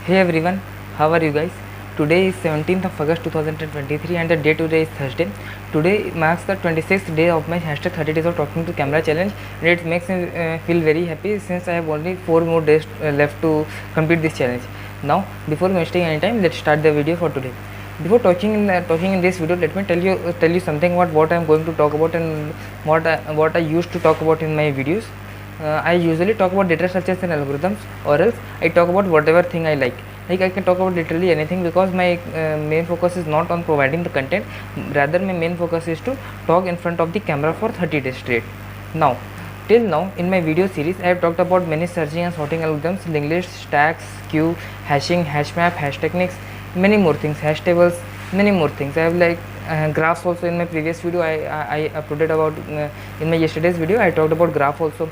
Hey everyone, how are you guys? Today is 17th of August 2023 and the day today is Thursday. Today marks the 26th day of my hashtag 30 days of talking to camera challenge, and it makes me feel very happy since I have only 4 more days left to complete this challenge. Now, before wasting any time, let's start the video for today. Before talking in this video, let me tell you something about what I am going to talk about and what I used to talk about in my videos. I usually talk about data structures and algorithms, or else I talk about whatever thing I like. Like I can talk about literally anything because my main focus is not on providing the content, rather my main focus is to talk in front of the camera for 30 days straight. Now, till now in my video series I have talked about many searching and sorting algorithms, linked lists, stacks, queue, hashing, hash map, hash techniques, many more things, hash tables, many more things. I have like graphs also. In my previous video I uploaded about in my yesterday's video I talked about graph also.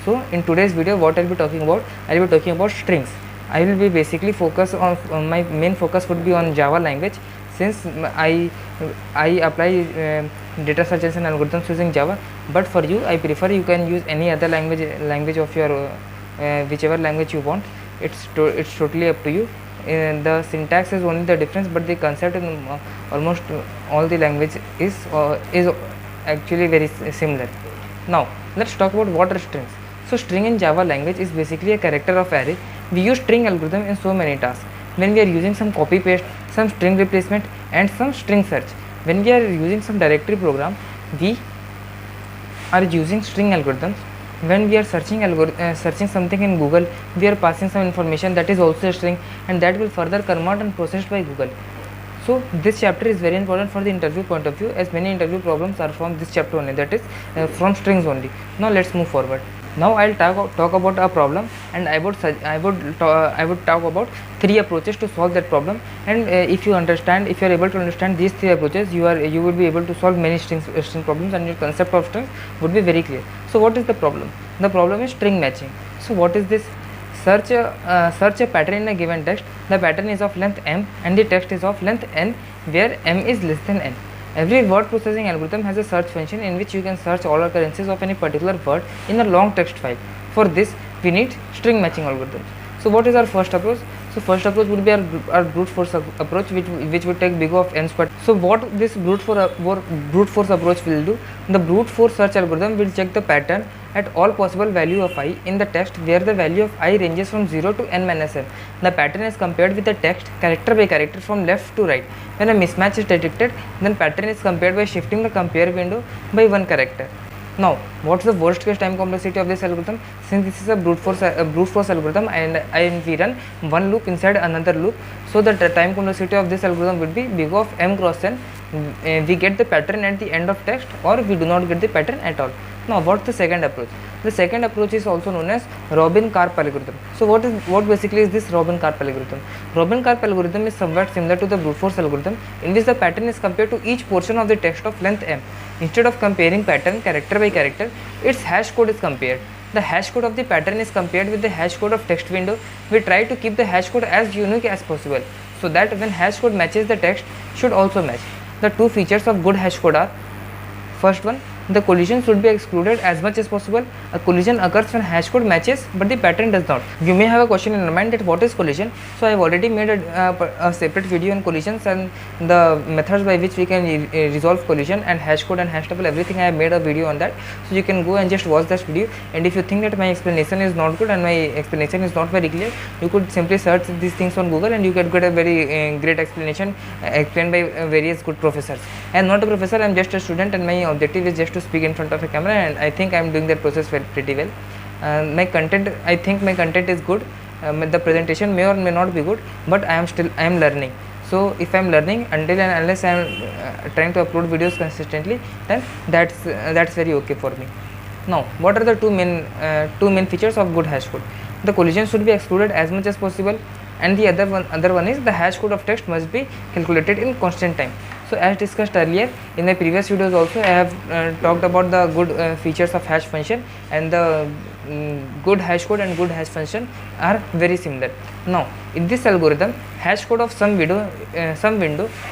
So in today's video what I'll be talking about, I'll be talking about strings. I will be basically focus on my main focus would be on Java language, since I apply data structures and algorithms using Java. But for you, I prefer you can use any other language of your whichever language you want. It's totally up to you. The syntax is only the difference, but the concept in almost all the language is actually very similar. Now let's talk about what are strings. So string in Java language is basically a character of array. We use string algorithm in so many tasks. When we are using some copy paste, some string replacement and some string search. When we are using some directory program, we are using string algorithms. When we are searching something in Google, we are passing some information that is also a string, and that will further convert and processed by Google. So this chapter is very important for the interview point of view, as many interview problems are from this chapter only, that is from strings only. Now let's move forward. Now I'll talk about a problem, and I would talk about 3 approaches to solve that problem. And if you are able to understand these 3 approaches, you will be able to solve many string problems, and your concept of strings would be very clear. So what is the problem? The problem is string matching. So what is this? Search a pattern in a given text. The pattern is of length m and the text is of length n, where m is less than n. Every word processing algorithm has a search function in which you can search all occurrences of any particular word in a long text file. For this, we need string matching algorithms. So what is our first approach? So first approach would be our brute force approach, which would take big O of n squared. So what this brute force approach will do? The brute force search algorithm will check the pattern at all possible value of I in the text, where the value of I ranges from 0 to n minus m. The pattern is compared with the text character by character from left to right. When a mismatch is detected, then pattern is compared by shifting the compare window by one character. Now, what's the worst case time complexity of this algorithm? Since this is a brute force algorithm, and we run one loop inside another loop, so the time complexity of this algorithm would be big O of m cross n. We get the pattern at the end of text, or we do not get the pattern at all. Now, what's the second approach? The second approach is also known as Robin-Karp algorithm. So what basically is this Robin-Karp algorithm? Robin-Karp algorithm is somewhat similar to the brute force algorithm, in which the pattern is compared to each portion of the text of length m. Instead of comparing pattern character by character, its hash code is compared. The hash code of the pattern is compared with the hash code of text window. We try to keep the hash code as unique as possible, so that when hash code matches, the text should also match. The 2 features of good hash code are: first one, the collision should be excluded as much as possible. A collision occurs when hash code matches but the pattern does not. You may have a question in your mind that what is collision. So I have already made a separate video on collisions and the methods by which we can resolve collision, and hash code and hash table, everything. I have made a video on that, so you can go and just watch that video. And if you think that my explanation is not good and my explanation is not very clear, you could simply search these things on Google and you can get a very great explanation explained by various good professors. I am not a professor, I am just a student, and my objective is just to speak in front of a camera, and I think I am doing that process pretty well. I think my content is good. The presentation may or may not be good, but I am learning. So if I am learning, until and unless I am trying to upload videos consistently, then that's very okay for me. Now, what are the two main features of good hash code? The collision should be excluded as much as possible, and the other one is the hash code of text must be calculated in constant time. So as discussed earlier in my previous videos also, I have talked about the good features of hash function, and the good hash code and good hash function are very similar. Now in this algorithm, hash code of some window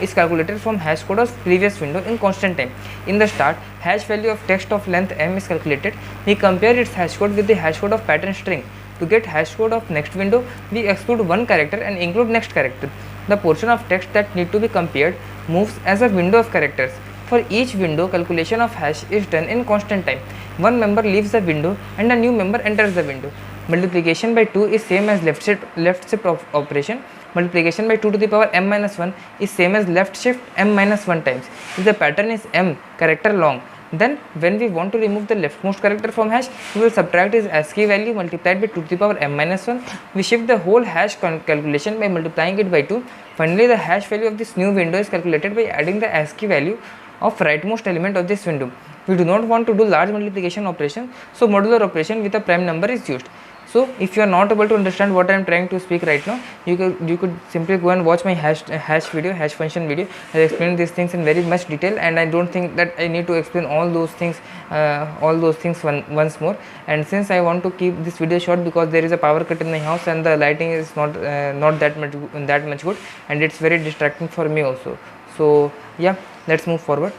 is calculated from hash code of previous window in constant time. In the start, hash value of text of length m is calculated. We compare its hash code with the hash code of pattern string. To get hash code of next window, we exclude one character and include next character. The portion of text that need to be compared moves as a window of characters. For each window, calculation of hash is done in constant time. One member leaves the window and a new member enters the window. Multiplication by 2 is same as left shift operation. Multiplication by 2 to the power m minus 1 is same as left shift m minus 1 times. If the pattern is m character long, then when we want to remove the leftmost character from hash, we will subtract its ASCII value multiplied by 2 to the power m minus 1. We shift the whole hash calculation by multiplying it by 2. Finally, the hash value of this new window is calculated by adding the ASCII value of rightmost element of this window. We do not want to do large multiplication operation, so modular operation with a prime number is used. So if you are not able to understand what I am trying to speak right now, you could simply go and watch my hash function video. I explained these things in very much detail, and I don't think that I need to explain all those things once more. And since I want to keep this video short because there is a power cut in my house and the lighting is not that much good, and it's very distracting for me also. So yeah, let's move forward.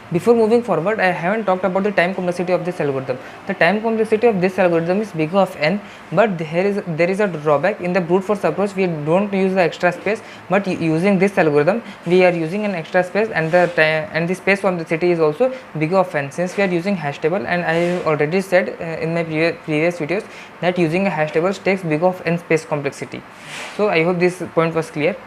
Before moving forward, I haven't talked about the time complexity of this algorithm. The time complexity of this algorithm is big of n, but there is a drawback. In the brute force approach, we don't use the extra space, but using this algorithm, we are using an extra space, and the space complexity is also big of n. Since we are using hash table, and I have already said in my previous videos that using a hash table takes big of n space complexity. So I hope this point was clear.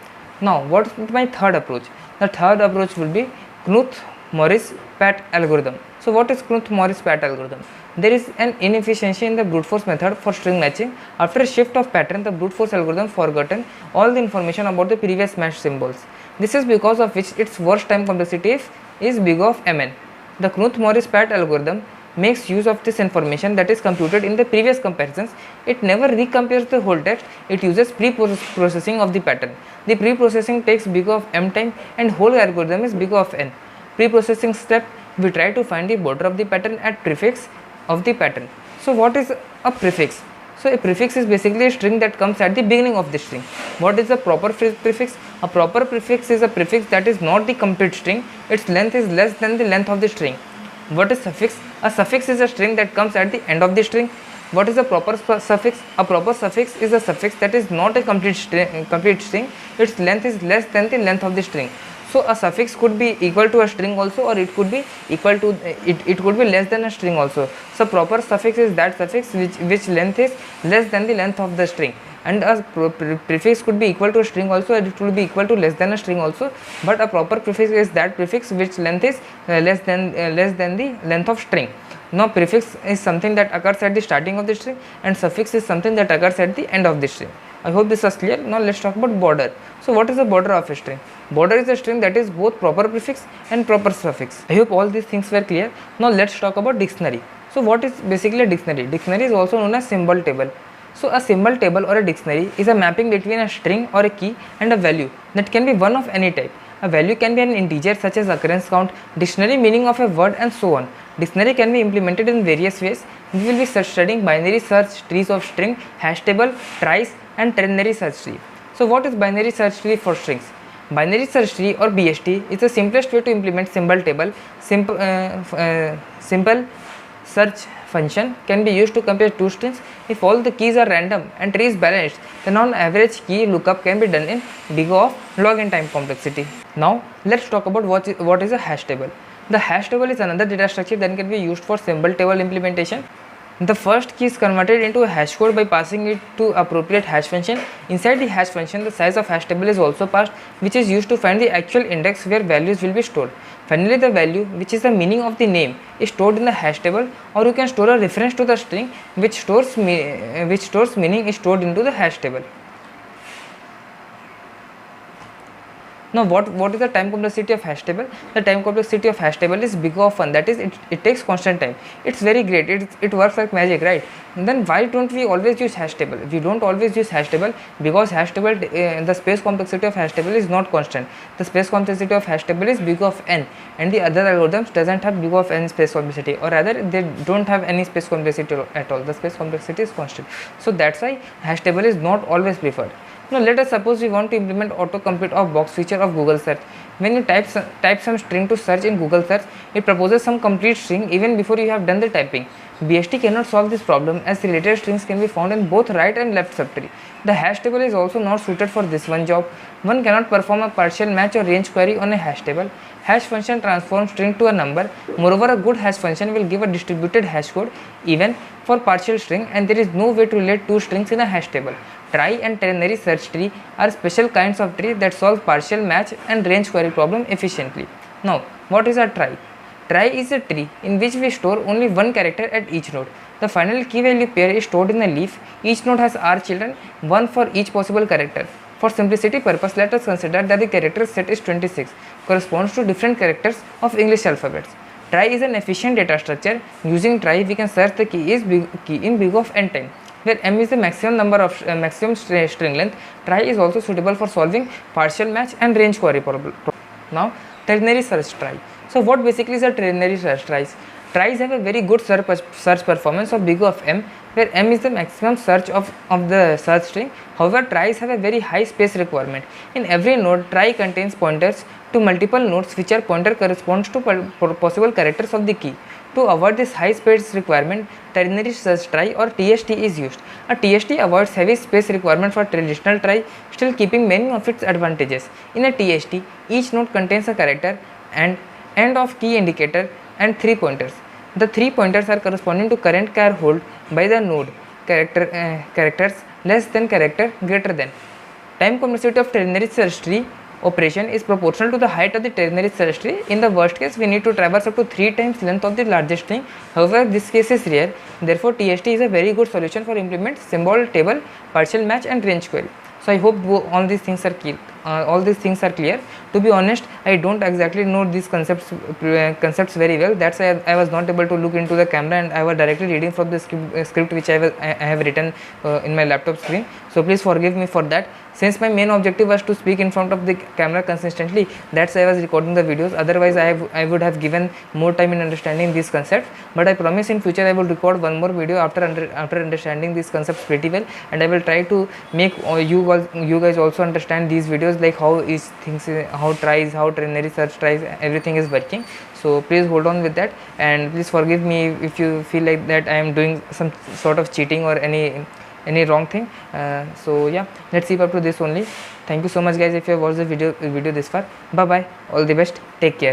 Now, what is my third approach? The third approach will be Knuth-Morris-Pat algorithm. So what is Knuth-Morris-Pat algorithm? There is an inefficiency in the brute force method for string matching. After a shift of pattern, the brute force algorithm forgotten all the information about the previous match symbols. This is because of which its worst time complexity is big of mn. The Knuth-Morris-Pat algorithm makes use of this information that is computed in the previous comparisons. It never recompares the whole text. It uses pre-processing of the pattern. The pre-processing takes big of m time, and whole algorithm is big of n. Pre-processing step, we try to find the border of the pattern at prefix of the pattern. So what is a prefix? So a prefix is basically a string that comes at the beginning of the string. What is a proper prefix? A proper prefix is a prefix that is not the complete string. Its length is less than the length of the string. What is suffix? A suffix is a string that comes at the end of the string. What is a proper suffix? A proper suffix is a suffix that is not a complete string. Its length is less than the length of the string. So a suffix could be equal to a string also, or it could be equal to it could be less than a string also. So proper suffix is that suffix which length is less than the length of the string. And a prefix could be equal to a string also, and it will be equal to less than a string also. But a proper prefix is that prefix which length is less than the length of string. Now prefix is something that occurs at the starting of the string, and suffix is something that occurs at the end of the string. I hope this was clear. Now let's talk about border. So what is the border of a string? Border is a string that is both proper prefix and proper suffix. I hope all these things were clear. Now let's talk about dictionary. So what is basically a dictionary? Dictionary is also known as symbol table. So a symbol table or a dictionary is a mapping between a string or a key and a value that can be one of any type. A value can be an integer such as occurrence count, dictionary meaning of a word, and so on. Dictionary can be implemented in various ways. We will be studying binary search trees of string, hash table, tries, and ternary search tree. So what is binary search tree for strings? Binary search tree or BST is the simplest way to implement symbol table. Simple search function can be used to compare two strings. If all the keys are random and tree is balanced, then on average key lookup can be done in big O of log n time complexity. Now let's talk about what is a hash table. The hash table is another data structure that can be used for symbol table implementation. The first key is converted into a hash code by passing it to appropriate hash function. Inside the hash function, the size of hash table is also passed, which is used to find the actual index where values will be stored. Finally, the value, which is the meaning of the name, is stored in the hash table, or you can store a reference to the string which stores meaning is stored into the hash table. Now what is the time complexity of hash table? The time complexity of hash table is big of 1, that is it takes constant time. It's very great, it works like magic, right? And then why don't we always use hash table? We don't always use hash table because hash table, the space complexity of hash table is not constant. The space complexity of hash table is big of n, and the other algorithms doesn't have big of n space complexity, or rather they don't have any space complexity at all. The space complexity is constant. So that's why hash table is not always preferred. Now let us suppose we want to implement autocomplete of box feature of Google search. When you type some string to search in Google search, it proposes some complete string even before you have done the typing. BST cannot solve this problem as related strings can be found in both right and left subtree. The hash table is also not suited for this one job. One cannot perform a partial match or range query on a hash table. Hash function transforms string to a number. Moreover, a good hash function will give a distributed hash code even for partial string, and there is no way to relate two strings in a hash table. Trie and ternary search tree are special kinds of tree that solve partial match and range query problem efficiently. Now, what is a trie? Trie is a tree in which we store only one character at each node. The final key value pair is stored in a leaf. Each node has r children, one for each possible character. For simplicity purpose, let us consider that the character set is 26, corresponds to different characters of English alphabets. Trie is an efficient data structure. Using trie, we can search the key in big of n time, where m is the maximum number of maximum string length. Trie is also suitable for solving partial match and range query problem. Now, ternary search trie. So what basically is a ternary search tries? Tries have a very good search performance of big of m, where m is the maximum search of the search string. However, tries have a very high space requirement. In every node, trie contains pointers to multiple nodes which are pointer corresponds to possible characters of the key. To avoid this high space requirement, ternary search trie or TST is used. A TST avoids heavy space requirement for traditional trie, still keeping many of its advantages. In a TST, each node contains a character and end of key indicator and 3 pointers. The 3 pointers are corresponding to current char hold by the node, characters less than character greater than. Time complexity of ternary search tree operation is proportional to the height of the ternary search tree. In the worst case, we need to traverse up to 3 times length of the largest string. However, this case is rare. Therefore, TST is a very good solution for implement symbol, table, partial match and range query. So I hope all these things are clear. To be honest, I don't exactly know these concepts very well. That's why I was not able to look into the camera, and I was directly reading from the script which I have written in my laptop screen. So please forgive me for that. Since my main objective was to speak in front of the camera consistently, that's why I was recording the videos. Otherwise, I would have given more time in understanding these concepts. But I promise in future I will record one more video after understanding these concepts pretty well, and I will try to make you guys also understand these videos, like how is things, how tries, how ternary search tries, everything is working. So please hold on with that, and please forgive me if you feel like that I am doing some sort of cheating or any wrong thing. So yeah, let's keep up to this only. Thank you so much guys if you have watched the video this far. Bye bye, all the best, take care.